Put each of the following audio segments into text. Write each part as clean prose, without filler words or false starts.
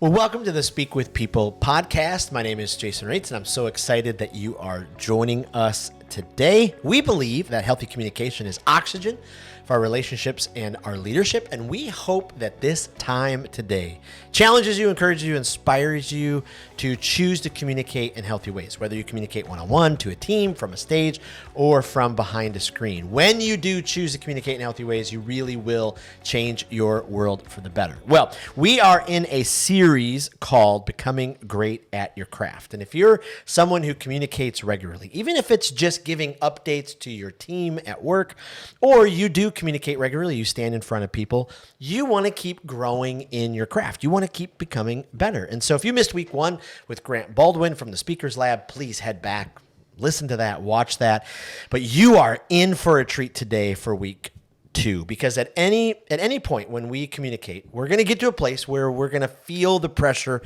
Well, welcome to the Speak with People podcast. My name is Jason Raitz, and I'm so excited that you are joining us today. We believe that healthy communication is oxygen for our relationships and our leadership, and we hope that this time today challenges you, encourages you, inspires you to choose to communicate in healthy ways, whether you communicate one-on-one, to a team, from a stage, or from behind a screen. When you do choose to communicate in healthy ways, you really will change your world for the better. Well, we are in a series called Becoming Great at Your Craft. And if you're someone who communicates regularly, even if it's just giving updates to your team at work, or you do communicate regularly, you stand in front of people, you want to keep growing in your craft. You want to keep becoming better. And so if you missed week 1 with Grant Baldwin from the Speakers Lab, please head back, listen to that, watch that. But you are in for a treat today for week 2, because at any point when we communicate, we're going to get to a place where we're going to feel the pressure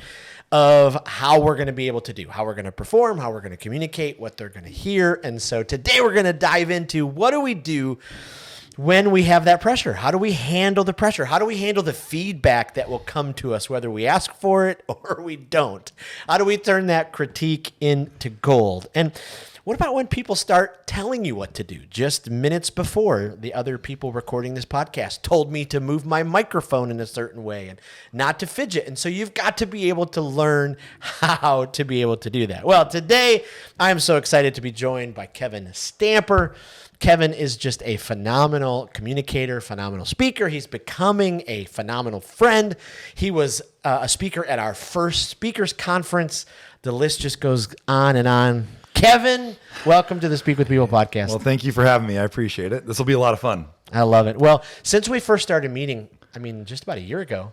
of how we're going to be able to do, how we're going to perform, how we're going to communicate, what they're going to hear. And so today we're going to dive into what do we do when we have that pressure. How do we handle the pressure? How do we handle the feedback that will come to us, whether we ask for it or we don't? How do we turn that critique into gold? And what about when people start telling you what to do? Just minutes before, the other people recording this podcast told me to move my microphone in a certain way and not to fidget. And so you've got to be able to learn how to be able to do that. Well, today I'm so excited to be joined by Kevin Stamper. Kevin is just a phenomenal communicator, phenomenal speaker. He's becoming a phenomenal friend. He was a speaker at our first speakers conference. The list just goes on and on. Kevin, welcome to the Speak with People podcast. Well, thank you for having me. I appreciate it. This will be a lot of fun. I love it. Well, since we first started meeting, just about a year ago,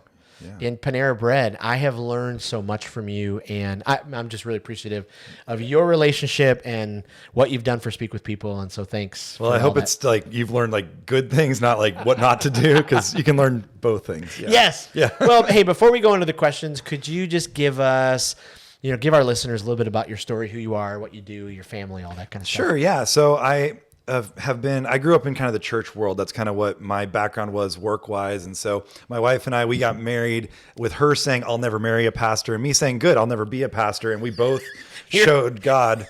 in Panera Bread, I have learned so much from you, and I'm just really appreciative of your relationship and what you've done for Speak with People. And so thanks. Well, I hope it's like you've learned like good things, not like what not to do, because you can learn both things. Yeah. Yes. Yeah. Well, hey, before we go into the questions, could you just give us, give our listeners a little bit about your story, who you are, what you do, your family, all that kind of stuff? Sure. Yeah. So I grew up in kind of the church world. That's kind of what my background was work-wise. And so my wife and we got married with her saying, I'll never marry a pastor, and me saying, good, I'll never be a pastor. And we both showed God,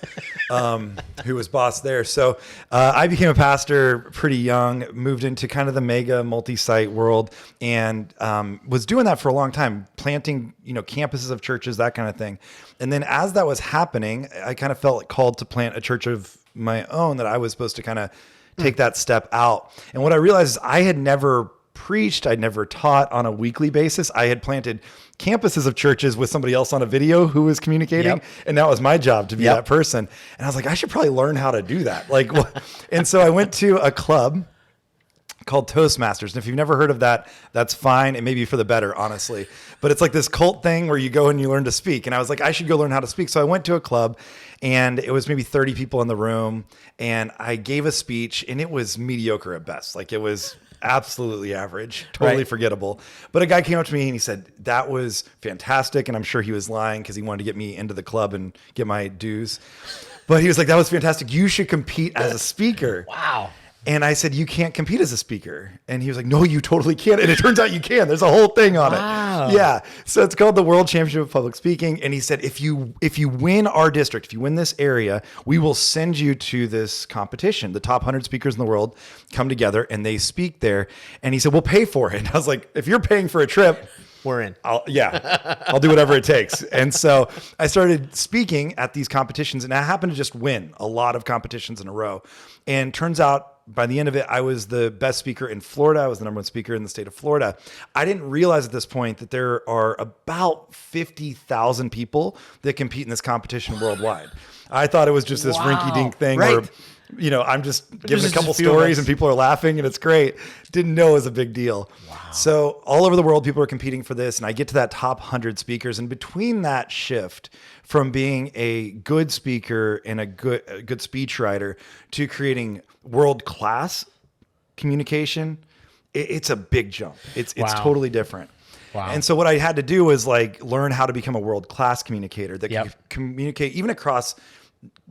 who was boss there. So I became a pastor pretty young, moved into kind of the mega multi-site world, and was doing that for a long time, planting, campuses of churches, that kind of thing. And then as that was happening, I kind of felt called to plant a church of my own, that I was supposed to kind of take that step out. And what I realized is I had never preached, I'd never taught on a weekly basis. I had planted campuses of churches with somebody else on a video who was communicating. Yep. And now it was my job to be that person. And I was like, I should probably learn how to do that. And so I went to a club called Toastmasters. And if you've never heard of that, that's fine. It may be for the better, honestly. But it's like this cult thing where you go and you learn to speak. And I was like, I should go learn how to speak. So I went to a club, and it was maybe 30 people in the room. And I gave a speech, and it was mediocre at best. Like, it was absolutely average, totally forgettable. But a guy came up to me and he said, that was fantastic. And I'm sure he was lying because he wanted to get me into the club and get my dues. But he was like, that was fantastic. You should compete as a speaker. Wow. And I said, you can't compete as a speaker. And he was like, no, you totally can. And it turns out you can. There's a whole thing on it. Yeah. So it's called the World Championship of Public Speaking. And he said, if you win our district, if you win this area, we will send you to this competition. The top 100 speakers in the world come together and they speak there. And he said, we'll pay for it. And I was like, if you're paying for a trip, we're in. I'll do whatever it takes. And so I started speaking at these competitions, and I happened to just win a lot of competitions in a row. And turns out by the end of it, I was the best speaker in Florida. I was the number 1 speaker in the state of Florida. I didn't realize at this point that there are about 50,000 people that compete in this competition worldwide. I thought it was just this rinky-dink thing where, I'm just giving a couple stories and people are laughing and it's great. Didn't know it was a big deal. Wow. So all over the world, people are competing for this. And I get to that top 100 speakers. And between that shift from being a good speaker and a good speech writer to creating world-class communication, it's a big jump. It's totally different. Wow. And so what I had to do was learn how to become a world-class communicator that can communicate even across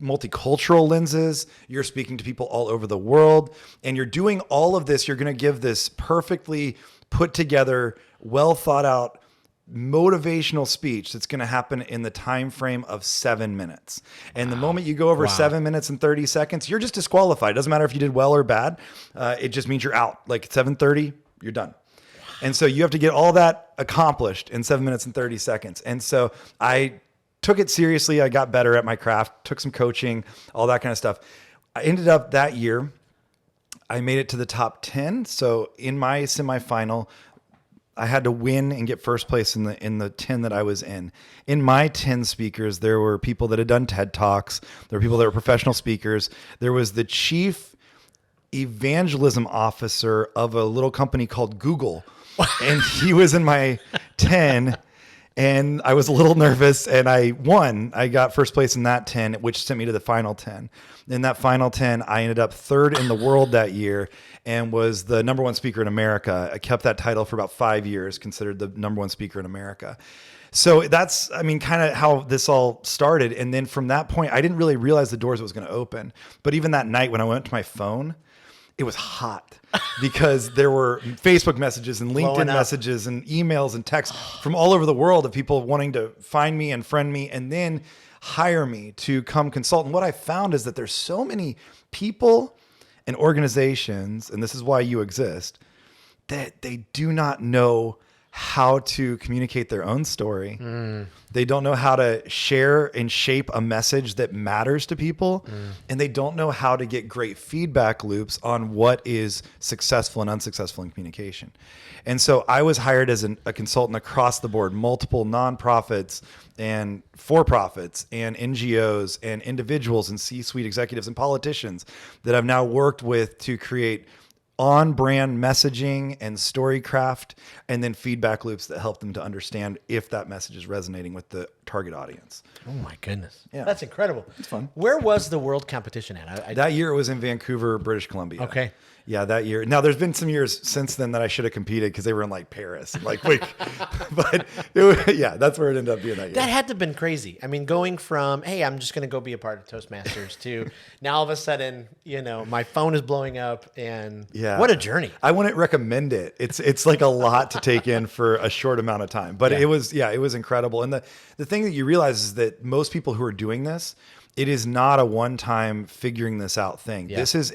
multicultural lenses. You're speaking to people all over the world, and you're doing all of this. You're going to give this perfectly put together, well thought out motivational speech that's going to happen in the time frame of 7 minutes. And the moment you go over 7 minutes and 30 seconds, you're just disqualified. It doesn't matter if you did well or bad. It just means you're out. Like 7:30, you're done. And so you have to get all that accomplished in 7 minutes and 30 seconds. And so I took it seriously. I got better at my craft, took some coaching, all that kind of stuff. I ended up that year, I made it to the top 10. So in my semifinal, I had to win and get first place in the 10 that I was in. In my 10 speakers, there were people that had done TED Talks. There were people that were professional speakers. There was the chief evangelism officer of a little company called Google. And he was in my 10. And I was a little nervous, and I won. I got first place in that 10, which sent me to the final 10. In that final 10, I ended up third in the world that year and was the number one speaker in America. I kept that title for about 5 years, considered the number one speaker in America. So that's, I mean, kind of how this all started. And then from that point, I didn't really realize the doors it was going to open. But even that night when I went to my phone, it was hot because there were Facebook messages and LinkedIn messages and emails and texts from all over the world of people wanting to find me and friend me and then hire me to come consult. And what I found is that there's so many people and organizations, and this is why you exist, that they do not know how to communicate their own story. They don't know how to share and shape a message that matters to people. And they don't know how to get great feedback loops on what is successful and unsuccessful in communication. And so I was hired as a consultant across the board, multiple nonprofits and for-profits and NGOs and individuals and C-suite executives and politicians that I've now worked with to create on-brand messaging and storycraft, and then feedback loops that help them to understand if that message is resonating with the target audience. Oh my goodness. Yeah. That's incredible. It's fun. Where was the world competition at? That year it was in Vancouver, British Columbia. Okay. Yeah, that year. Now there's been some years since then that I should have competed because they were in like Paris. Like, wait, but yeah, that's where it ended up being that year. That had to have been crazy. I mean, going from, hey, I'm just going to go be a part of Toastmasters to now all of a sudden, my phone is blowing up and what a journey. I wouldn't recommend it. It's like a lot to take in for a short amount of time, but it was incredible. And the thing that you realize is that most people who are doing this, it is not a one-time figuring this out thing. Yeah. This is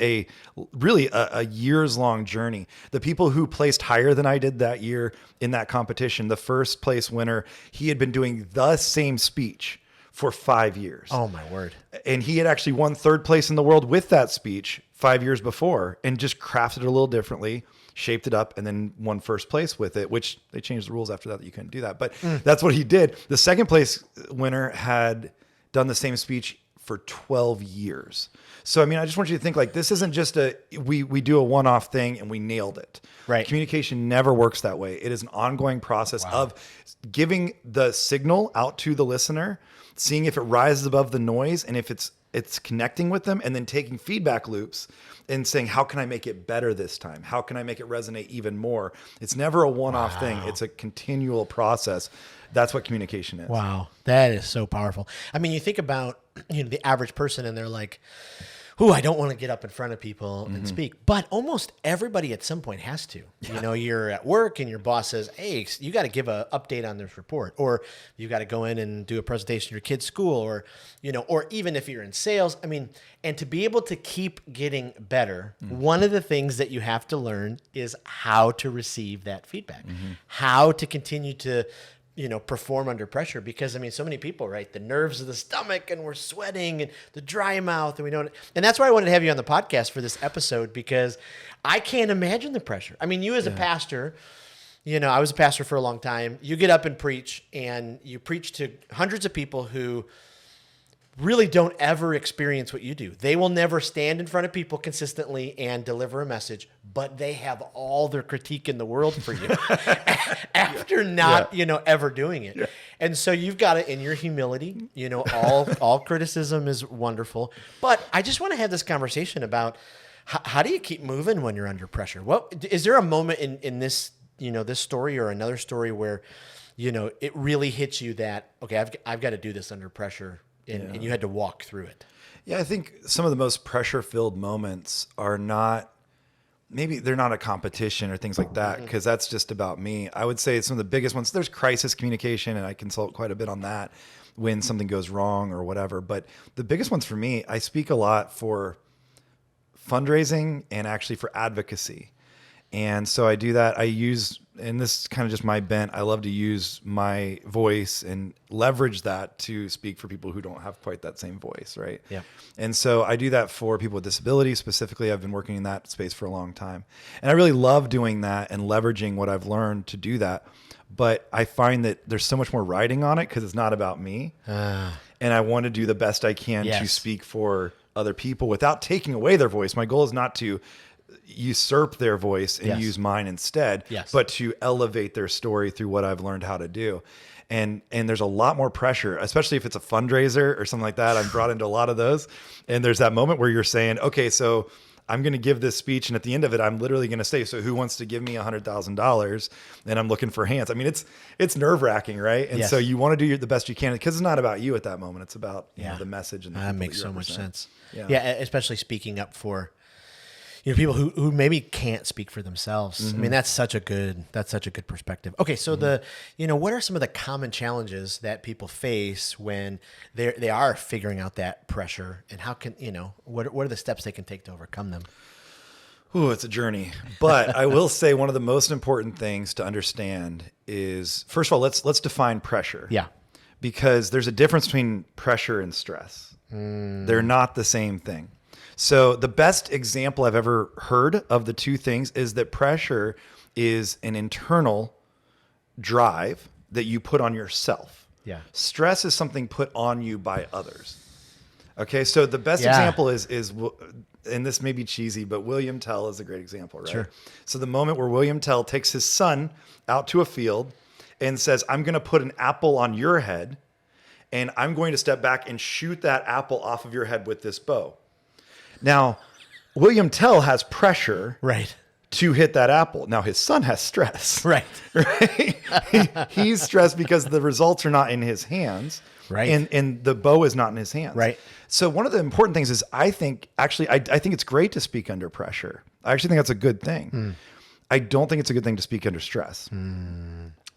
really a years-long journey. The people who placed higher than I did that year in that competition, the first place winner, he had been doing the same speech for 5 years. Oh my word. And he had actually won third place in the world with that speech 5 years before and just crafted it a little differently, shaped it up, and then won first place with it, which they changed the rules after that you couldn't do that. But that's what he did. The second place winner had done the same speech for 12 years. So, I mean, I just want you to think like this isn't just we do a one-off thing and we nailed it. Right. Communication never works that way. It is an ongoing process of giving the signal out to the listener, seeing if it rises above the noise and if it's connecting with them, and then taking feedback loops and saying, how can I make it better this time? How can I make it resonate even more? It's never a one-off thing. It's a continual process. That's what communication is. Wow. That is so powerful. I mean, you think about, the average person and they're like, ooh, I don't want to get up in front of people and speak. But almost everybody at some point has to. Yeah. You're at work and your boss says, hey, you got to give an update on this report. Or you got to go in and do a presentation at your kid's school. Or, or even if you're in sales. I mean, and to be able to keep getting better, one of the things that you have to learn is how to receive that feedback. How to continue to perform under pressure, because I mean, so many people, right? The nerves of the stomach and we're sweating and the dry mouth and and that's why I wanted to have you on the podcast for this episode, because I can't imagine the pressure. I mean, you as a pastor, I was a pastor for a long time. You get up and preach, and you preach to hundreds of people who really don't ever experience what you do. They will never stand in front of people consistently and deliver a message, but they have all their critique in the world for you after not, ever doing it. Yeah. And so you've got it in your humility, all criticism is wonderful, but I just want to have this conversation about how do you keep moving when you're under pressure? Is there a moment in this, this story or another story where, it really hits you that, okay, I've got to do this under pressure, and you had to walk through it? Yeah, I think some of the most pressure-filled moments are not maybe they're not a competition or things like that, because that's just about me. I would say some of the biggest ones, there's crisis communication, and I consult quite a bit on that when something goes wrong or whatever. But the biggest ones for me, I speak a lot for fundraising and actually for advocacy. And so I do that. I use, and this is kind of just my bent, I love to use my voice and leverage that to speak for people who don't have quite that same voice, right? Yeah. And so I do that for people with disabilities specifically. I've been working in that space for a long time. And I really love doing that and leveraging what I've learned to do that. But I find that there's so much more writing on it because it's not about me. And I want to do the best I can to speak for other people without taking away their voice. My goal is not to usurp their voice and use mine instead, but to elevate their story through what I've learned how to do. And there's a lot more pressure, especially if it's a fundraiser or something like that. I'm brought into a lot of those. And there's that moment where you're saying, okay, so I'm going to give this speech, and at the end of it, I'm literally going to say, so who wants to give me $100,000? And I'm looking for hands. I mean, it's nerve wracking, right? And so you want to do the best you can, because it's not about you at that moment. It's about you know, the message. And the that makes so much sense. Yeah, especially speaking up for people who maybe can't speak for themselves. I mean, that's such a good perspective. Okay, so what are some of the common challenges that people face when they are figuring out that pressure, and how can what are the steps they can take to overcome them? Ooh, it's a journey. But I will say one of the most important things to understand is, first of all, let's define pressure. Yeah, because there's a difference between pressure and stress. They're not the same thing. So the best example I've ever heard of the two things is that pressure is an internal drive that you put on yourself. Yeah. Stress is something put on you by others. Okay. So the best example is, and this may be cheesy, but William Tell is a great example, right? Sure. So the moment where William Tell takes his son out to a field and says, I'm going to put an apple on your head, and I'm going to step back and shoot that apple off of your head with this bow. Now, William Tell has pressure to hit that apple. Now, his son has stress. Right? He's stressed because the results are not in his hands. Right. And the bow is not in his hands. Right. So one of the important things is I think it's great to speak under pressure. I actually think that's a good thing. I don't think it's a good thing to speak under stress.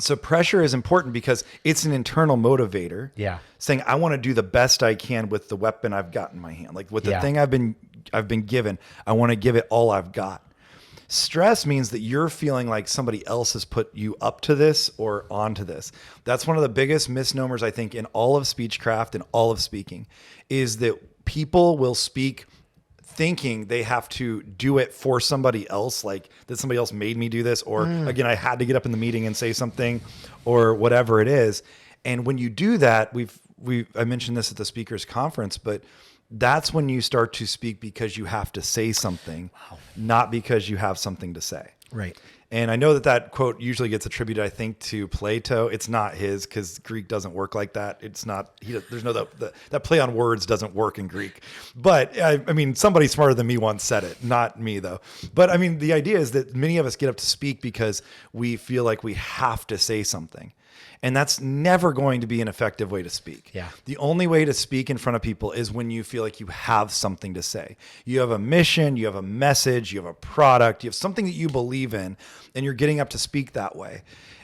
So pressure is important because it's an internal motivator. Yeah. Saying, I want to do the best I can with the weapon I've got in my hand. Like with the thing I've been given, I want to give it all I've got. Stress means that you're feeling like somebody else has put you up to this or onto this. That's one of the biggest misnomers, I think, in all of speechcraft and all of speaking, is that people will speak thinking they have to do it for somebody else, like that somebody else made me do this, or again, I had to get up in the meeting and say something, or whatever it is. And when you do that, I mentioned this at the speakers conference, but that's when you start to speak because you have to say something, not because you have something to say. Right. And I know that quote usually gets attributed, I think, to Plato. It's not his, because Greek doesn't work like that. It's not, there's no, that play on words doesn't work in Greek. But I mean, somebody smarter than me once said it, not me though. But I mean, the idea is that many of us get up to speak because we feel like we have to say something. And that's never going to be an effective way to speak. Yeah. The only way to speak in front of people is when you feel like you have something to say. You have a mission, you have a message, you have a product, you have something that you believe in, and you're getting up to speak that way.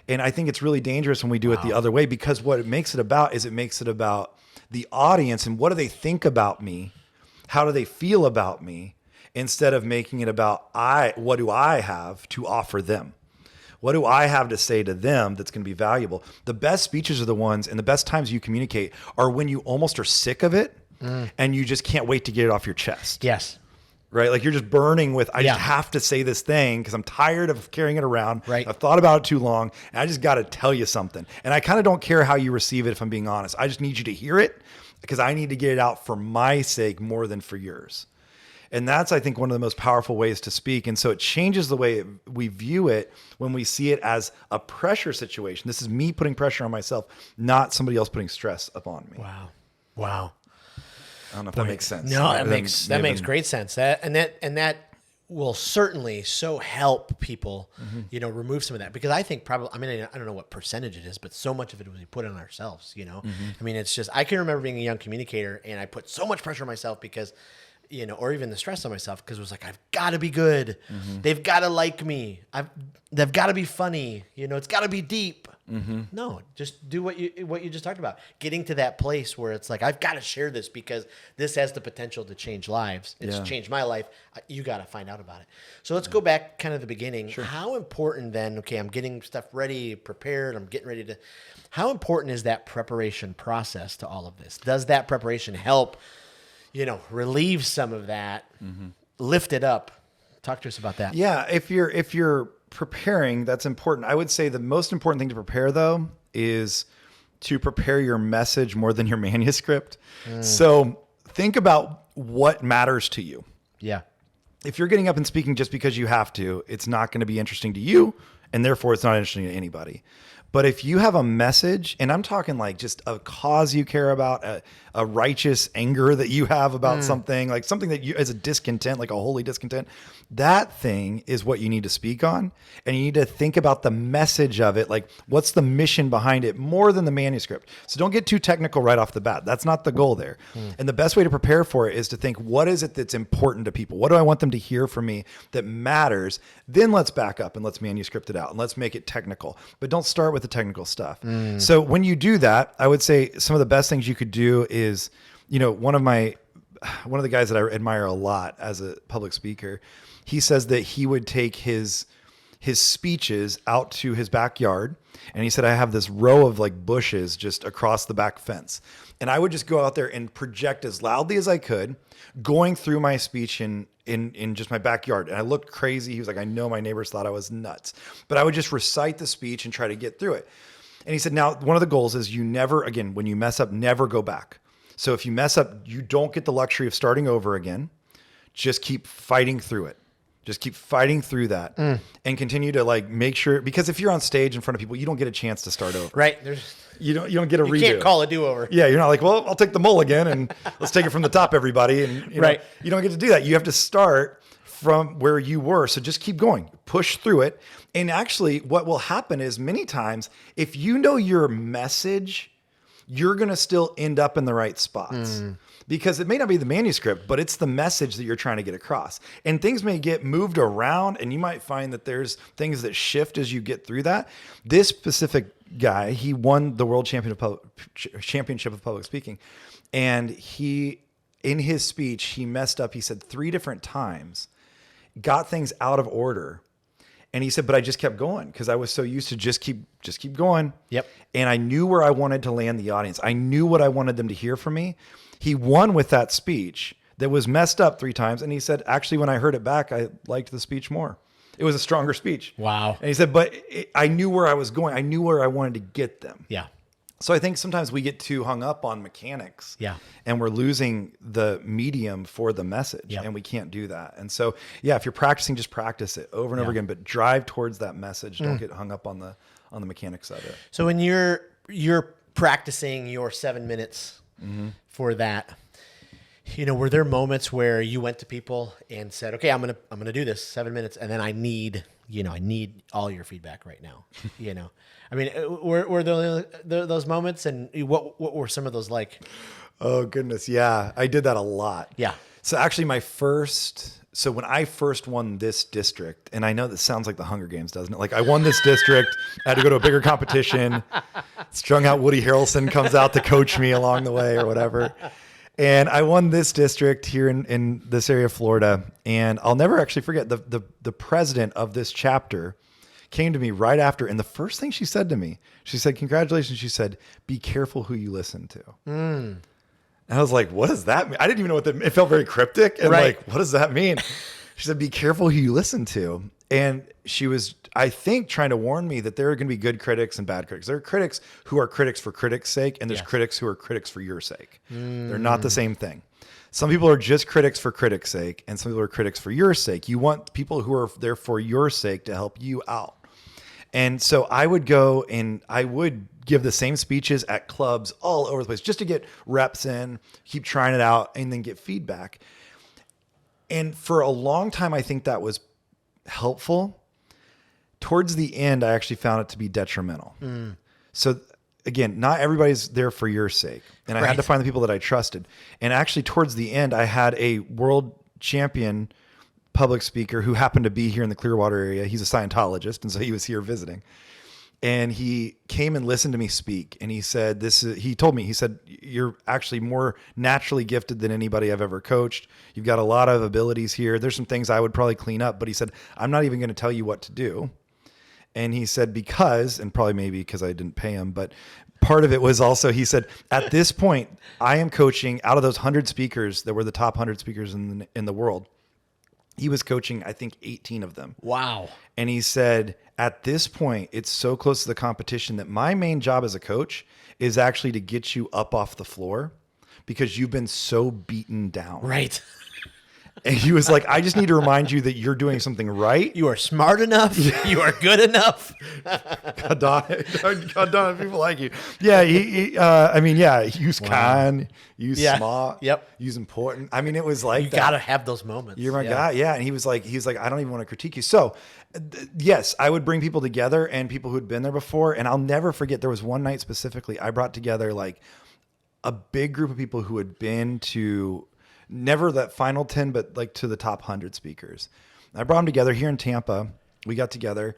And I think it's really dangerous when we do it the other way, because what it makes it about is it makes it about the audience and what do they think about me? How do they feel about me? Instead of making it about what do I have to offer them? What do I have to say to them that's going to be valuable? The best speeches are the ones, and the best times you communicate are when you almost are sick of it and you just can't wait to get it off your chest. Yes. Right? Like you're just burning with, I just have to say this thing because I'm tired of carrying it around. Right. I've thought about it too long, and I just got to tell you something. And I kind of don't care how you receive it, if I'm being honest. I just need you to hear it because I need to get it out for my sake more than for yours. And that's, I think, one of the most powerful ways to speak. And so it changes the way we view it when we see it as a pressure situation. This is me putting pressure on myself, not somebody else putting stress upon me. Wow. Wow. I don't know if that makes sense. No, that makes great sense. That will certainly so help people, remove some of that, because I think probably, I don't know what percentage it is, but so much of it was we put on ourselves, I mean, it's just, I can remember being a young communicator and I put so much pressure on myself because or even the stress on myself, because it was like, I've got to be good. They've got to like me. They've got to be funny. It's got to be deep. No, just do what you just talked about. Getting to that place where it's like, I've got to share this because this has the potential to change lives. It's changed my life. You got to find out about it. So let's go back kind of the beginning. Sure. How important then, okay, I'm getting stuff ready, prepared. I'm getting ready to, how important is that preparation process to all of this? Does that preparation help relieve some of that, lift it up? Talk to us about that. Yeah. If you're preparing, that's important. I would say the most important thing to prepare though is to prepare your message more than your manuscript. So think about what matters to you. Yeah. If you're getting up and speaking just because you have to, it's not going to be interesting to you, and therefore it's not interesting to anybody. But if you have a message, and I'm talking like just a cause you care about, a righteous anger that you have about something, like something that you as a discontent, like a holy discontent, that thing is what you need to speak on. And you need to think about the message of it. Like, what's the mission behind it more than the manuscript? So don't get too technical right off the bat. That's not the goal there. And the best way to prepare for it is to think, what is it that's important to people? What do I want them to hear from me that matters? Then let's back up and let's manuscript it out and let's make it technical. But don't start with the technical stuff. So when you do that, I would say some of the best things you could do is, one of the guys that I admire a lot as a public speaker, he says that he would take his speeches out to his backyard. And he said, I have this row of like bushes just across the back fence. And I would just go out there and project as loudly as I could, going through my speech in just my backyard. And I looked crazy. He was like, I know my neighbors thought I was nuts, but I would just recite the speech and try to get through it. And he said, now, one of the goals is you never, again, when you mess up, never go back. So if you mess up, you don't get the luxury of starting over again. Just keep fighting through it. Just keep fighting through that and continue to like make sure, because if you're on stage in front of people, you don't get a chance to start over. Right. You don't get a redo. You can't call a do-over. Yeah. You're not like, well, I'll take the mulligan and let's take it from the top, everybody. And you don't get to do that. You have to start from where you were. So just keep going, push through it. And actually what will happen is many times, if you know your message, you're going to still end up in the right spots. Because it may not be the manuscript, but it's the message that you're trying to get across. And things may get moved around, and you might find that there's things that shift as you get through that. This specific guy, he won the World Championship of Public Speaking. And in his speech, he messed up, he said 3 different times, got things out of order. And he said, but I just kept going because I was so used to just keep going. Yep. And I knew where I wanted to land the audience. I knew what I wanted them to hear from me. He won with that speech that was messed up 3 times. And he said, actually, when I heard it back, I liked the speech more. It was a stronger speech. Wow. And he said, but I knew where I was going. I knew where I wanted to get them. Yeah. So I think sometimes we get too hung up on mechanics. Yeah. And we're losing the medium for the message. Yeah. And we can't do that. And so, yeah, if you're practicing, just practice it over and over again, but drive towards that message. Don't get hung up on the mechanics of it. So when you're practicing your 7 minutes for that, were there moments where you went to people and said, okay, I'm going to do this 7 minutes. And then I need all your feedback right now. I mean, were there those moments, and what were some of those like? Oh goodness. Yeah. I did that a lot. Yeah. So actually when I first won this district, and I know this sounds like the Hunger Games, doesn't it? Like I won this district, I had to go to a bigger competition, strung out Woody Harrelson comes out to coach me along the way or whatever. And I won this district here in this area of Florida. And I'll never actually forget the president of this chapter came to me right after. And the first thing she said to me, she said, congratulations. She said, be careful who you listen to. And I was like, what does that mean? I didn't even know it felt very cryptic. And like, what does that mean? She said, be careful who you listen to. And she was, I think, trying to warn me that there are going to be good critics and bad critics. There are critics who are critics for critics' sake, and there's critics who are critics for your sake. They're not the same thing. Some people are just critics for critics' sake, and some people are critics for your sake. You want people who are there for your sake to help you out. And so I would go and I would give the same speeches at clubs all over the place just to get reps in, keep trying it out, and then get feedback. And for a long time, I think that was helpful. Towards the end, I actually found it to be detrimental. So again, not everybody's there for your sake. And I had to find the people that I trusted. And actually towards the end, I had a world champion public speaker who happened to be here in the Clearwater area. He's a Scientologist. And so he was here visiting. And he came and listened to me speak. And he said, he told me, he said, you're actually more naturally gifted than anybody I've ever coached. You've got a lot of abilities here. There's some things I would probably clean up. But he said, I'm not even going to tell you what to do. And he said, because, and probably maybe because I didn't pay him, but part of it was also, he said, at this point, I am coaching out of those 100 speakers that were the top 100 speakers in the world. He was coaching, I think, 18 of them. Wow. And he said, at this point, it's so close to the competition that my main job as a coach is actually to get you up off the floor because you've been so beaten down. Right. And he was like, I just need to remind you that you're doing something right. You are smart enough. You are good enough. God darn it, people like you. Yeah, use kind, use smart, use important. I mean, it was like you got to have those moments. You're my guy. Yeah. And he was like, I don't even want to critique you. So yes, I would bring people together and people who'd been there before. And I'll never forget, there was one night specifically, I brought together like a big group of people who had been to never that final 10, but like to the top 100 speakers. I brought them together here in Tampa. We got together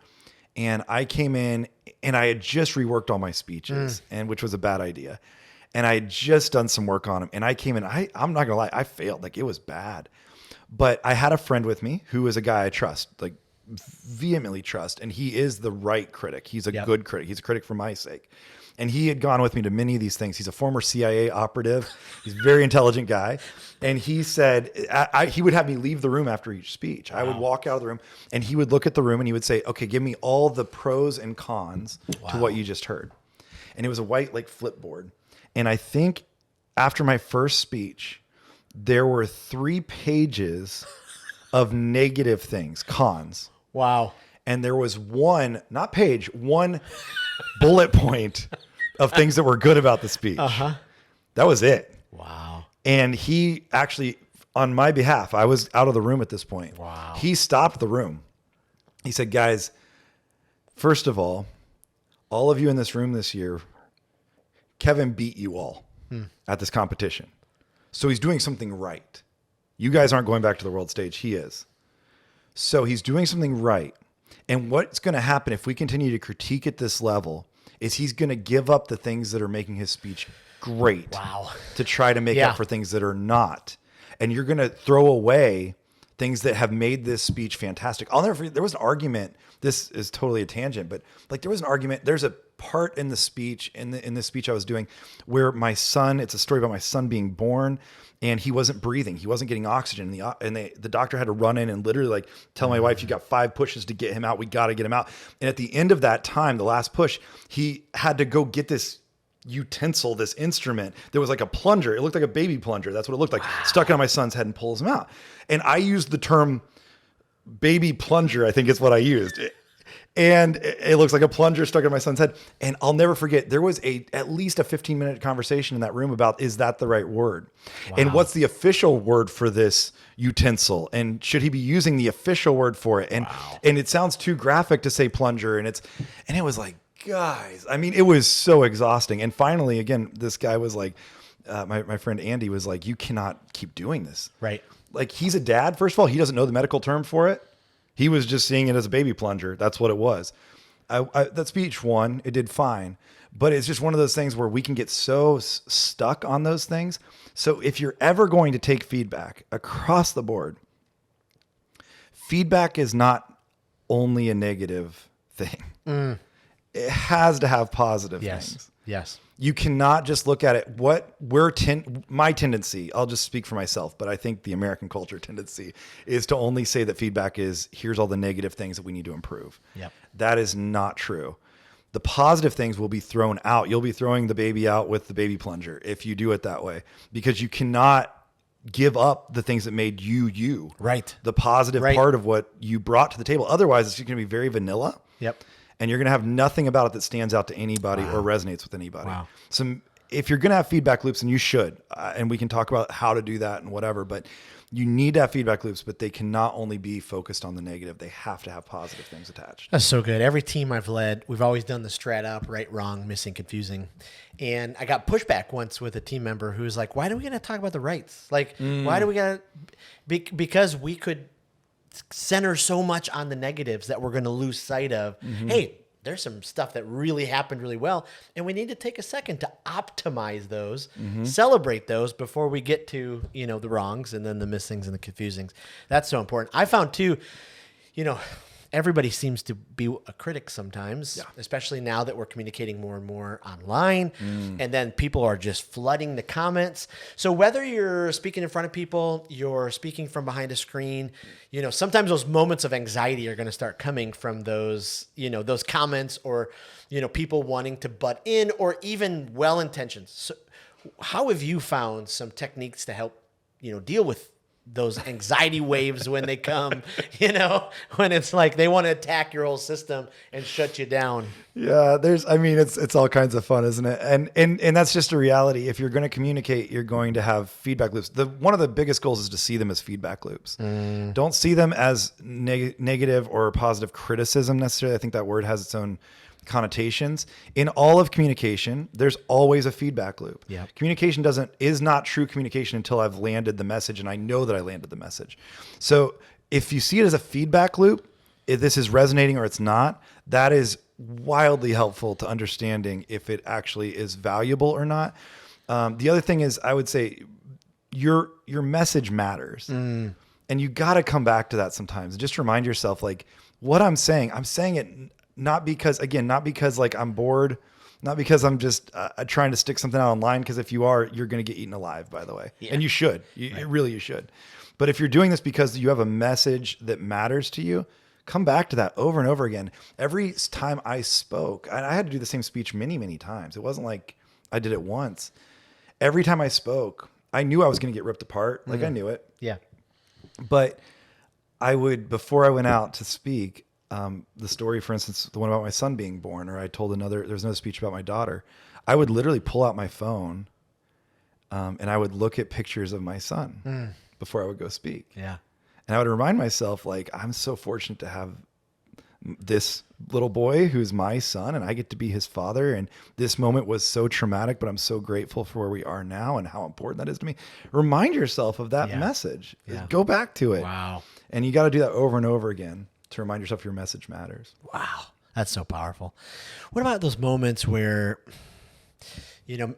and I came in and I had just reworked all my speeches and which was a bad idea. And I had just done some work on them. And I came in, I'm not gonna lie, I failed. Like it was bad, but I had a friend with me who is a guy I trust, like vehemently trust. And he is the right critic. He's a good critic. He's a critic for my sake. And he had gone with me to many of these things. He's a former CIA operative. He's a very intelligent guy. And he said, he would have me leave the room after each speech. Wow. I would walk out of the room and he would look at the room and he would say, okay, give me all the pros and cons to what you just heard. And it was a white like flipboard. And I think after my first speech, there were 3 pages of negative things, cons. Wow. And there was one bullet point of things that were good about the speech. That was it. Wow. And he actually, on my behalf, I was out of the room at this point. Wow. He stopped the room. He said, guys, first of all of you in this room this year, Kevin beat you all at this competition. So he's doing something right. You guys aren't going back to the world stage. He is. So he's doing something right. And what's going to happen if we continue to critique at this level is he's going to give up the things that are making his speech great to try to make up for things that are not. And you're going to throw away things that have made this speech fantastic. I'll never forget, there was an argument. This is totally a tangent, but like there was an argument. There's a part in the speech, in this speech I was doing where my son, it's a story about my son being born and he wasn't breathing. He wasn't getting oxygen. And the doctor had to run in and literally like tell my wife, you got 5 pushes to get him out. We got to get him out. And at the end of that time, the last push, he had to go get this utensil, this instrument that was like a plunger. It looked like a baby plunger. That's what it looked like. Stuck it on my son's head and pulls him out. And I used the term baby plunger, I think is what I used. And it looks like a plunger stuck in my son's head. And I'll never forget, there was at least a 15-minute conversation in that room about, is that the right word? And what's the official word for this utensil? And should he be using the official word for it? And it sounds too graphic to say plunger. And it was like, guys, I mean, it was so exhausting. And finally, again, this guy was like, my friend Andy was like, you cannot keep doing this. Right. Like he's a dad. First of all, he doesn't know the medical term for it. He was just seeing it as a baby plunger. That's what it was. That speech won. It did fine. But it's just one of those things where we can get so stuck on those things. So if you're ever going to take feedback across the board, feedback is not only a negative thing. It has to have positive things. Yes. You cannot just look at it. My tendency, I'll just speak for myself, but I think the American culture tendency is to only say that feedback is, here's all the negative things that we need to improve. Yep. That is not true. The positive things will be thrown out. You'll be throwing the baby out with the baby plunger if you do it that way, because you cannot give up the things that made you. Right. The positive part of what you brought to the table. Otherwise, it's going to be very vanilla. Yep. And you're going to have nothing about it that stands out to anybody or resonates with anybody. Wow. if you're going to have feedback loops, and you should, and we can talk about how to do that and whatever, but you need to have feedback loops, but they cannot only be focused on the negative. They have to have positive things attached. That's so good. Every team I've led, we've always done the strat up, right, wrong, missing, confusing. And I got pushback once with a team member who was like, why do we got to talk about the rights? Like, why do we got to, because we could center so much on the negatives that we're going to lose sight of, hey, there's some stuff that really happened really well, and we need to take a second to optimize those, celebrate those before we get to, the wrongs and then the missings and the confusings. That's so important. I found too, everybody seems to be a critic sometimes, especially now that we're communicating more and more online, and then people are just flooding the comments. So whether you're speaking in front of people, you're speaking from behind a screen, sometimes those moments of anxiety are going to start coming from those, those comments or, people wanting to butt in or even well-intentions. So how have you found some techniques to help, deal with those anxiety waves when they come, when it's like they want to attack your whole system and shut you down? Yeah, it's all kinds of fun, isn't it? And that's just a reality. If you're going to communicate, you're going to have feedback loops. One of the biggest goals is to see them as feedback loops. Don't see them as negative or positive criticism necessarily. I think that word has its own connotations. In all of communication, there's always a feedback loop. Yeah. Communication is not true communication until I've landed the message and I know that I landed the message. So if you see it as a feedback loop, if this is resonating or it's not, that is wildly helpful to understanding if it actually is valuable or not. The other thing is, I would say your message matters. And you got to come back to that sometimes. Just remind yourself, like, what I'm saying it not because like I'm bored, not because I'm just trying to stick something out online. Because if you are, you're going to get eaten alive, by the way. Yeah. And you should. You should. But if you're doing this because you have a message that matters to you, come back to that over and over again. Every time I spoke, and I had to do the same speech many, many times. It wasn't like I did it once. Every time I spoke, I knew I was going to get ripped apart. Like I knew it. Yeah. But I would, before I went out to speak, the story, for instance, the one about my son being born, or I told there's another speech about my daughter. I would literally pull out my phone, and I would look at pictures of my son before I would go speak. Yeah. And I would remind myself, like, I'm so fortunate to have this little boy who's my son, and I get to be his father. And this moment was so traumatic, but I'm so grateful for where we are now and how important that is to me. Remind yourself of that message. Yeah. Go back to it. Wow. And you got to do that over and over again to remind yourself your message matters. Wow. That's so powerful. What about those moments where, you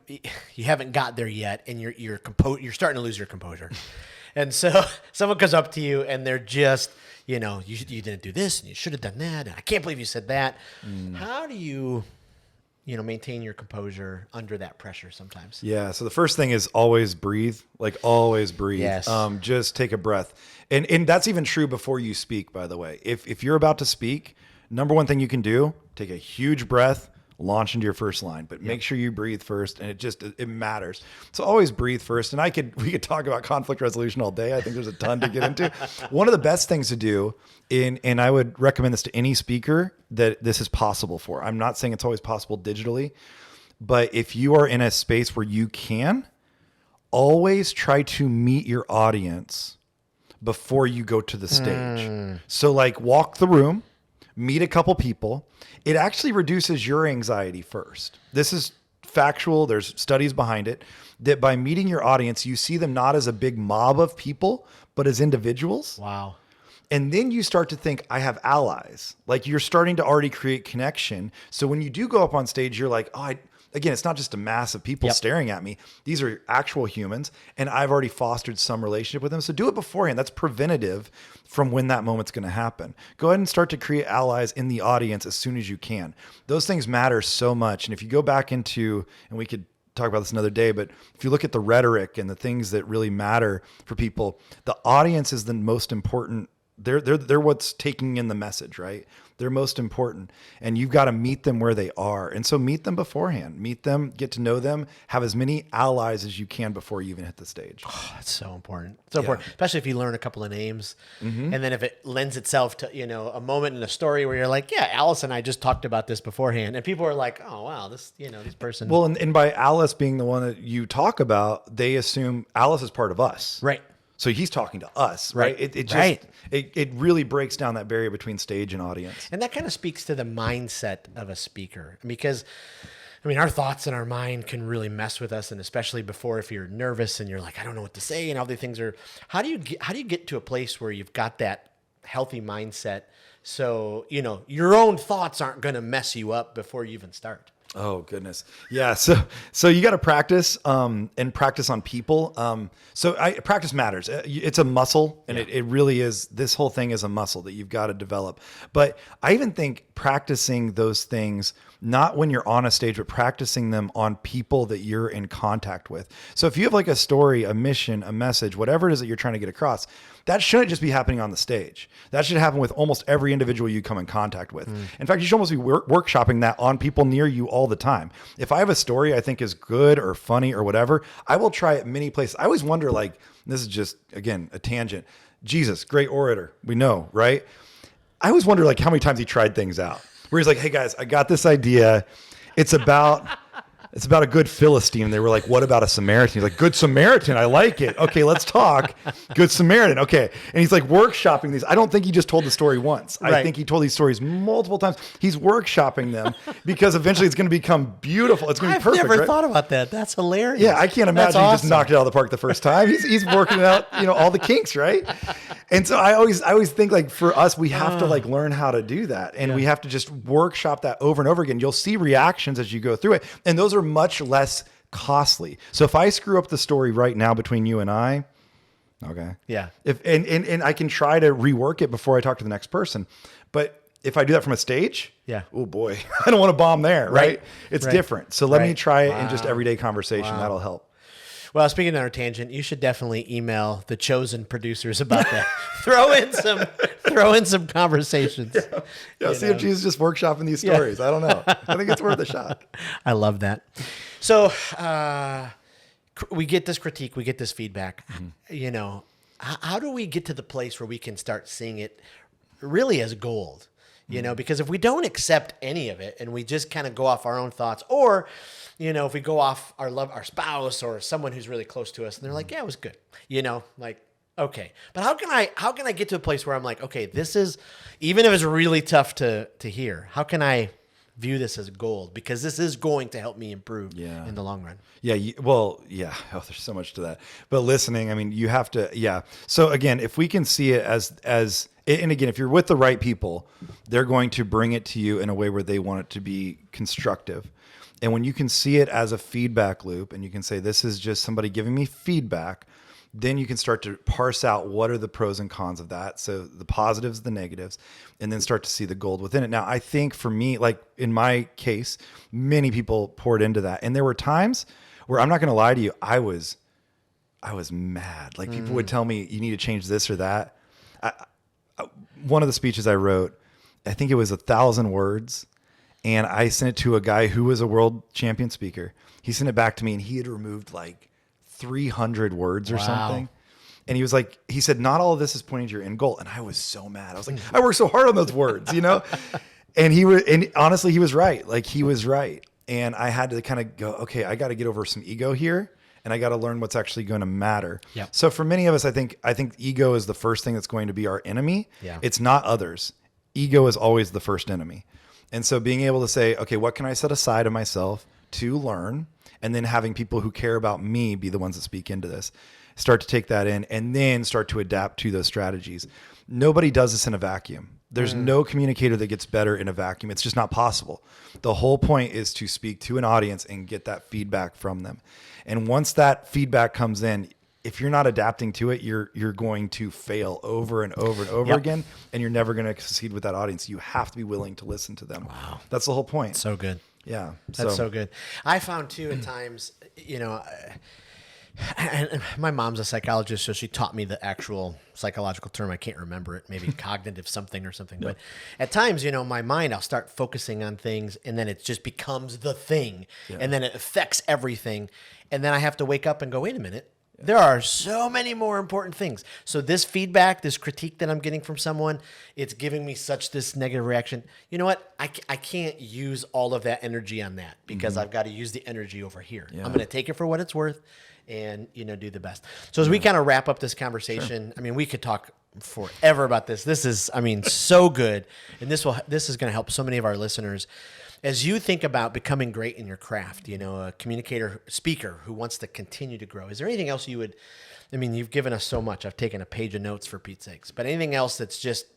haven't got there yet and you're starting to lose your composure. And so someone comes up to you and they're just, you didn't do this and you should have done that. And I can't believe you said that. How do you, maintain your composure under that pressure sometimes? Yeah. So the first thing is always breathe, like always breathe. Yes. Just take a breath. And that's even true before you speak, by the way. If you're about to speak, number one thing you can do, take a huge breath, launch into your first line, but make sure you breathe first. And it matters. So always breathe first. And we could talk about conflict resolution all day. I think there's a ton to get into. One of the best things to do, and I would recommend this to any speaker that this is possible for. I'm not saying it's always possible digitally, but if you are in a space where you can, always try to meet your audience before you go to the stage. So like walk the room, meet a couple people. It actually reduces your anxiety first. This is factual. There's studies behind it that by meeting your audience, you see them not as a big mob of people, but as individuals. Wow. And then you start to think, I have allies. Like you're starting to already create connection. So when you do go up on stage, you're like, again, it's not just a mass of people staring at me. These are actual humans, and I've already fostered some relationship with them. So do it beforehand. That's preventative from when that moment's going to happen. Go ahead and start to create allies in the audience as soon as you can. Those things matter so much. And if you go back into, and we could talk about this another day, but if you look at the rhetoric and the things that really matter for people, the audience is the most important They're what's taking in the message, right? They're most important, and you've got to meet them where they are. And so meet them beforehand, meet them, get to know them, have as many allies as you can before you even hit the stage. Oh, that's so important. So important, especially if you learn a couple of names, and then if it lends itself to, a moment in a story where you're like, yeah, Alice and I just talked about this beforehand. And people are like, oh, wow, this person. Well, and by Alice being the one that you talk about, they assume Alice is part of us. Right. So he's talking to us, right? It really breaks down that barrier between stage and audience. And that kind of speaks to the mindset of a speaker, because our thoughts in our mind can really mess with us. And especially if you're nervous and you're like, I don't know what to say. And all these things how do you get to a place where you've got that healthy mindset? So, your own thoughts aren't going to mess you up before you even start. Oh goodness. Yeah. So you got to practice, and practice on people. Practice matters. It's a muscle, and it really is. This whole thing is a muscle that you've got to develop. But I even think practicing those things, not when you're on a stage, but practicing them on people that you're in contact with. So if you have like a story, a mission, a message, whatever it is that you're trying to get across, that shouldn't just be happening on the stage. That should happen with almost every individual you come in contact with. In fact, you should almost be workshopping that on people near you all the time. If I have a story I think is good or funny or whatever, I will try it many places. I always wonder, like, this is just, again, a tangent. Jesus, great orator. We know, right? I always wonder, like, how many times he tried things out. Where he's like, hey guys, I got this idea. It's about a good Philistine. And they were like, what about a Samaritan? He's like, good Samaritan. I like it. Okay, let's talk. Good Samaritan. Okay. And he's like workshopping these. I don't think he just told the story once. Right. I think he told these stories multiple times. He's workshopping them because eventually it's going to become beautiful. It's going to be perfect. I've never thought about that. That's hilarious. Yeah, I can't imagine he just knocked it out of the park the first time. He's working out, all the kinks, right? And so I always think, like, for us, we have to like learn how to do that. And we have to just workshop that over and over again. You'll see reactions as you go through it. And those are much less costly. So if I screw up the story right now between you and I, okay. Yeah. And I can try to rework it before I talk to the next person. But if I do that from a stage, oh boy, I don't want to bomb there, right? It's different. So let me try it in just everyday conversation. That'll help. Well, speaking of our tangent, you should definitely email the chosen producers about that. throw in some conversations. Yeah. See if Jesus just workshopping these stories. I don't know. I think it's worth a shot. I love that. So we get this critique, we get this feedback. How do we get to the place where we can start seeing it really as gold? Because if we don't accept any of it and we just kind of go off our own thoughts, or if we go off our spouse or someone who's really close to us and they're like, yeah, it was good, like, okay, but how can I get to a place where I'm like, okay, this is, even if it's really tough to hear, how can I view this as gold? Because this is going to help me improve in the long run. Yeah. Oh, there's so much to that, but listening, you have to, So again, if we can see it as, and again, if you're with the right people, they're going to bring it to you in a way where they want it to be constructive. And when you can see it as a feedback loop and you can say, this is just somebody giving me feedback, then you can start to parse out what are the pros and cons of that. So the positives, the negatives, and then start to see the gold within it. Now, I think for me, like in my case, many people poured into that. And there were times where, I'm not going to lie to you, I was mad. Like people would tell me, you need to change this or that. One of the speeches I wrote, I think it was 1,000 words. And I sent it to a guy who was a world champion speaker. He sent it back to me and he had removed like 300 words or something. And he was like, he said, not all of this is pointing to your end goal. And I was so mad. I was like, I worked so hard on those words, and honestly, he was right. Like he was right. And I had to kind of go, okay, I got to get over some ego here. And I got to learn what's actually going to matter. Yep. So for many of us, I think ego is the first thing that's going to be our enemy. Yeah. It's not others. Ego is always the first enemy. And so being able to say, okay, what can I set aside of myself to learn? And then having people who care about me be the ones that speak into this, start to take that in and then start to adapt to those strategies. Nobody does this in a vacuum. There's no communicator that gets better in a vacuum. It's just not possible. The whole point is to speak to an audience and get that feedback from them. And once that feedback comes in, if you're not adapting to it, you're going to fail over and over and over again, and you're never going to succeed with that audience. You have to be willing to listen to them. Wow. That's the whole point. So good. Yeah. That's so good. I found too at times, And my mom's a psychologist, so she taught me the actual psychological term. I can't remember it, maybe cognitive something or something. But at times, my mind, I'll start focusing on things and then it just becomes the thing. And then it affects everything. And then I have to wake up and go, wait a minute. There are so many more important things. So this feedback, this critique that I'm getting from someone, it's giving me such this negative reaction. You know what? I can't use all of that energy on that because I've got to use the energy over here. I'm going to take it for what it's worth and, do the best. So as we kind of wrap up this conversation, I mean, we could talk forever about this. This is, so good. And this is going to help so many of our listeners. As you think about becoming great in your craft, a communicator, speaker who wants to continue to grow, is there anything else you've given us so much. I've taken a page of notes for Pete's sakes, but anything else that's just,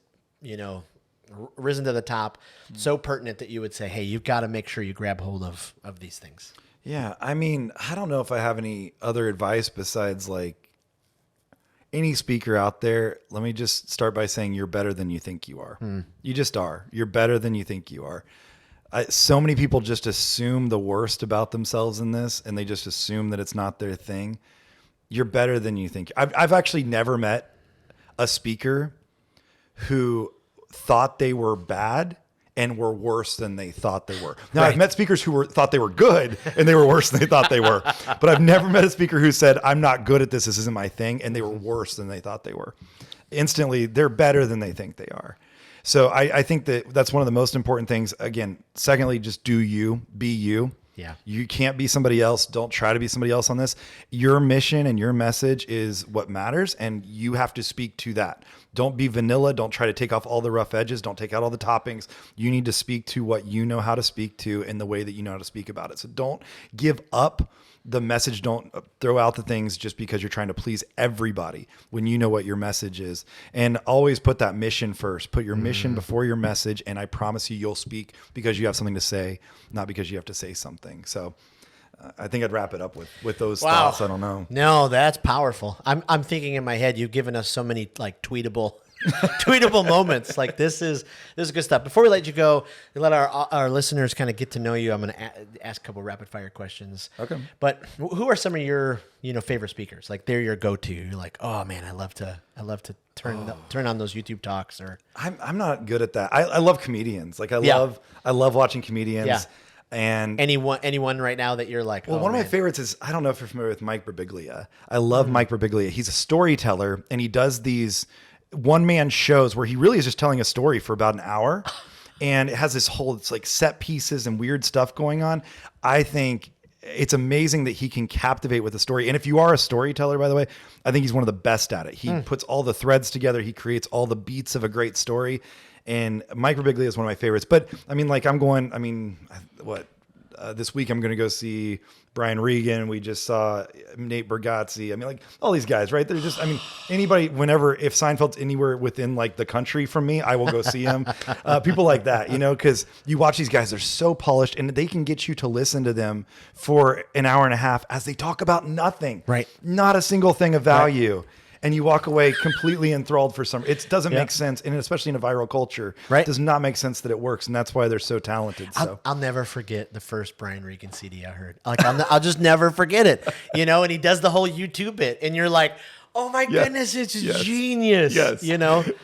risen to the top, so pertinent that you would say, hey, you've got to make sure you grab hold of these things? Yeah. I don't know if I have any other advice besides like any speaker out there. Let me just start by saying you're better than you think you are. You just are. You're better than you think you are. So many people just assume the worst about themselves in this, and they just assume that it's not their thing. You're better than you think. I've actually never met a speaker who thought they were bad and were worse than they thought they were. Now, I've met speakers who thought they were good and they were worse than they thought they were. But I've never met a speaker who said, I'm not good at this. This isn't my thing. And they were worse than they thought they were. Instantly, they're better than they think they are. So I think that's one of the most important things. Again, secondly, just do you, be you. Yeah. You can't be somebody else. Don't try to be somebody else on this. Your mission and your message is what matters, and you have to speak to that. Don't be vanilla. Don't try to take off all the rough edges. Don't take out all the toppings. You need to speak to what you know how to speak to in the way that you know how to speak about it. So don't give up the message. Don't throw out the things just because you're trying to please everybody when you know what your message is. And always put that mission first. Put your mission before your message, and I promise you'll speak because you have something to say, not because you have to say something. So I think I'd wrap it up with those thoughts. I don't know. No, that's powerful. I'm thinking in my head, you've given us so many like tweetable moments. Like this is good stuff. Before we let you go, let our listeners kind of get to know you. I'm going to ask a couple rapid fire questions. Okay. But who are some of your favorite speakers? Like they're your go-to. You're like, oh man, I love to turn on those YouTube talks. Or I'm not good at that. I love comedians. Like I love watching comedians. Yeah. And anyone right now that you're like, well, one of my favorites is, I don't know if you're familiar with Mike Birbiglia. I love Mike Birbiglia. He's a storyteller, and he does these one-man shows where he really is just telling a story for about an hour. And it has this whole, it's like set pieces and weird stuff going on. I think it's amazing that he can captivate with a story. And if you are a storyteller, by the way, I think he's one of the best at it. He puts all the threads together. He creates all the beats of a great story. And Mike Birbiglia is one of my favorites. But this week I'm going to go see Brian Regan. We just saw Nate Bargatze. All these guys, right? They're just, anybody, if Seinfeld's anywhere within like the country from me, I will go see him. People like that, because you watch these guys, they're so polished and they can get you to listen to them for an hour and a half as they talk about nothing, right? Not a single thing of value. Right. And you walk away completely enthralled for some. It doesn't make sense, and especially in a viral culture, right? It does not make sense that it works, and that's why they're so talented. So I'll never forget the first Brian Regan CD I heard. Like I'll just never forget it, And he does the whole YouTube bit, and you're like, oh my goodness, it's genius. Yes.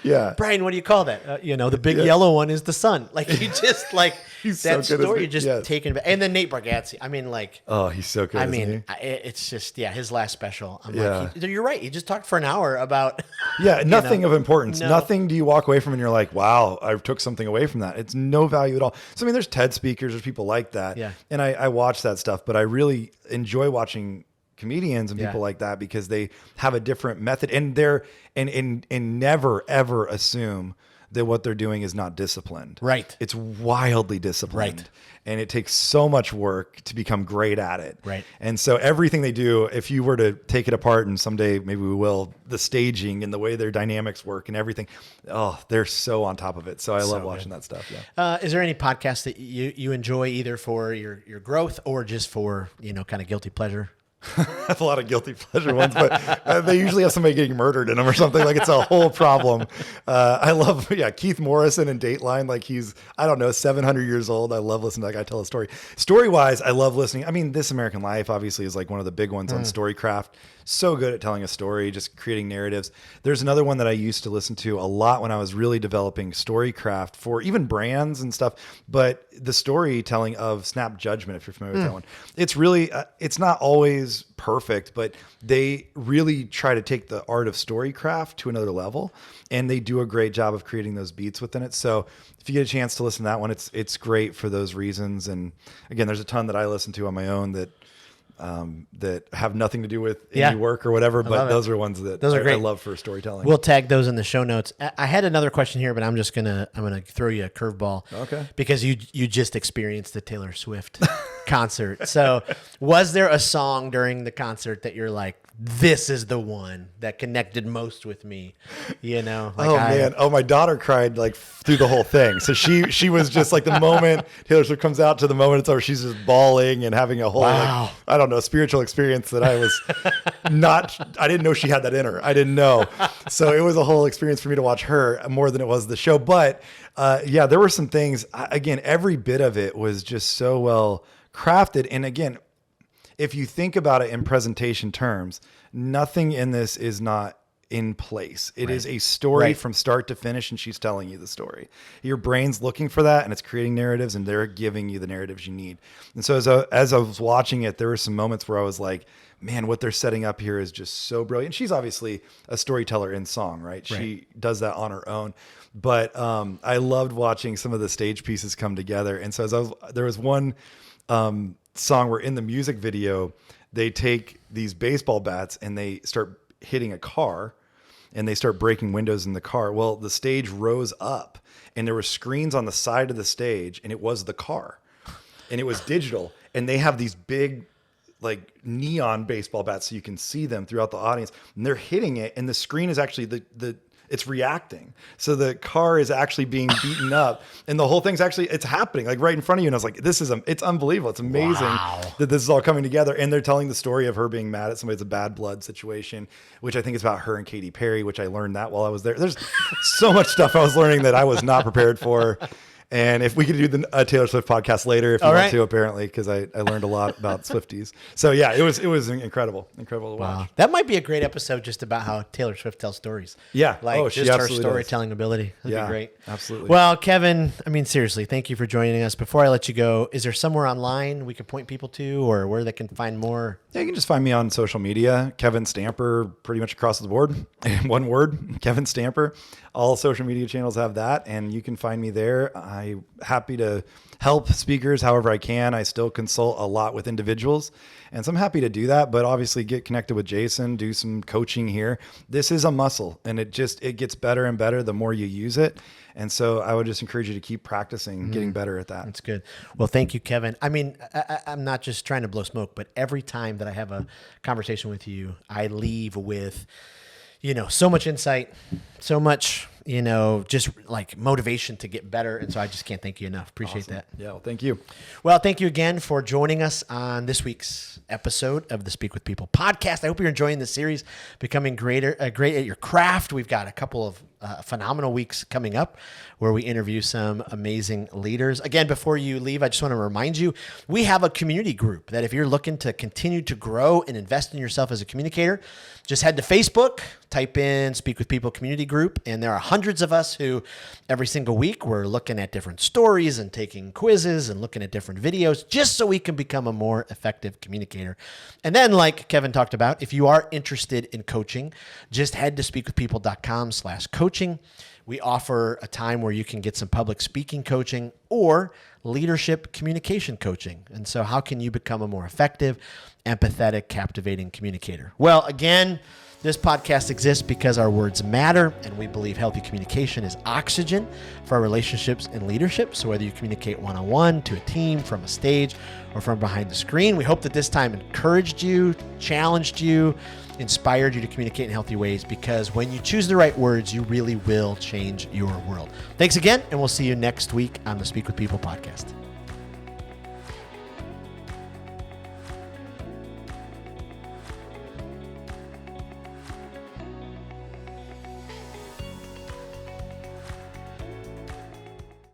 Yeah. Brian, what do you call that? The big yellow one is the sun. Like you just like he's that so good, story just taken back. And then Nate Bargatze. Oh, he's so good. It's just, his last special. I'm like, you're right. He just talked for an hour about nothing of importance. No. Nothing do you walk away from and you're like, wow, I took something away from that. It's no value at all. So there's TED speakers, there's people like that. Yeah. And I watch that stuff, but I really enjoy watching comedians and people like that because they have a different method, and they're and never ever assume that what they're doing is not disciplined. Right. It's wildly disciplined. Right. And it takes so much work to become great at it. Right. And so everything they do, if you were to take it apart, and someday maybe we will, the staging and the way their dynamics work and everything, they're so on top of it. So I love watching that stuff. Yeah. Is there any podcast that you enjoy either for your growth or just for, kind of guilty pleasure? I have a lot of guilty pleasure ones, but they usually have somebody getting murdered in them or something. Like it's a whole problem. I love, Keith Morrison in Dateline. Like he's, I don't know, 700 years old. I love listening to that guy tell a story. Story wise, I love listening. I mean, This American Life obviously is like one of the big ones on Storycraft. So good at telling a story, just creating narratives. There's another one that I used to listen to a lot when I was really developing Storycraft for even brands and stuff. But the storytelling of Snap Judgment, if you're familiar with that one, it's really, it's not always perfect, but they really try to take the art of Storycraft to another level, and they do a great job of creating those beats within it. So if you get a chance to listen to that one, it's great for those reasons. And again, there's a ton that I listen to on my own that have nothing to do with any work or whatever, but those are ones that I love for storytelling. We'll tag those in the show notes. I had another question here, but I'm gonna throw you a curveball. Okay. Because you just experienced the Taylor Swift concert. So was there a song during the concert that you're like, this is the one that connected most with me, you know? Like man. Oh, my daughter cried like through the whole thing. So she was just like the moment Taylor Swift comes out to the moment it's over, she's just bawling and having a whole, like, I don't know, spiritual experience that I was I didn't know she had that in her. I didn't know. So it was a whole experience for me to watch her more than it was the show. But there were some things, again, every bit of it was just so well crafted. And again, if you think about it in presentation terms, nothing in this is not in place. It is a story from start to finish, and she's telling you the story. Your brain's looking for that, and it's creating narratives, and they're giving you the narratives you need. And so as I was watching it, there were some moments where I was like, man, what they're setting up here is just so brilliant. She's obviously a storyteller in song, right? She does that on her own. But I loved watching some of the stage pieces come together. And so there was one song where in the music video, they take these baseball bats and they start hitting a car and they start breaking windows in the car. Well, the stage rose up and there were screens on the side of the stage and it was the car and it was digital. And they have these big like neon baseball bats so you can see them throughout the audience, and they're hitting it. And the screen is actually it's reacting. So the car is actually being beaten up and the whole thing's it's happening like right in front of you. And I was like, it's unbelievable. It's amazing that this is all coming together. And they're telling the story of her being mad at somebody. It's a bad blood situation, which I think is about her and Katy Perry, which I learned that while I was there. There's so much stuff I was learning that I was not prepared for. And if we could do the Taylor Swift podcast later, if you want to, apparently, because I learned a lot about Swifties. So yeah, it was incredible to watch. That might be a great episode just about how Taylor Swift tells stories. Yeah, like just her storytelling ability. That'd be great. Absolutely. Well, Kevin, I mean, seriously, thank you for joining us. Before I let you go, is there somewhere online we could point people to, or where they can find more? Yeah, you can just find me on social media, Kevin Stamper, pretty much across the board. One word, Kevin Stamper. All social media channels have that, and you can find me there. I'm happy to help speakers however I can. I still consult a lot with individuals, and so I'm happy to do that, but obviously get connected with Jason, do some coaching here. This is a muscle, and it gets better and better the more you use it. And so I would just encourage you to keep practicing, getting better at that. That's good. Well, thank you, Kevin. I mean, I'm not just trying to blow smoke, but every time that I have a conversation with you, I leave with, so much insight, so much, just like motivation to get better. And so I just can't thank you enough. Appreciate that. Yeah. Well, thank you. Well, thank you again for joining us on this week's episode of the Speak with People podcast. I hope you're enjoying this series, becoming great at your craft. We've got a couple of phenomenal weeks coming up where we interview some amazing leaders. Again, before you leave, I just want to remind you, we have a community group that if you're looking to continue to grow and invest in yourself as a communicator, just head to Facebook, type in Speak with People community group, and there are hundreds of us who every single week we're looking at different stories and taking quizzes and looking at different videos just so we can become a more effective communicator. And then, like Kevin talked about, if you are interested in coaching, just head to speakwithpeople.com/coaching. We offer a time where you can get some public speaking coaching or leadership communication coaching. And so how can you become a more effective, empathetic, captivating communicator? Well, again, this podcast exists because our words matter, and we believe healthy communication is oxygen for our relationships and leadership. So whether you communicate one-on-one, to a team, from a stage, or from behind the screen, we hope that this time encouraged you, challenged you, inspired you to communicate in healthy ways, because when you choose the right words, you really will change your world. Thanks again, and we'll see you next week on the Speak with People podcast.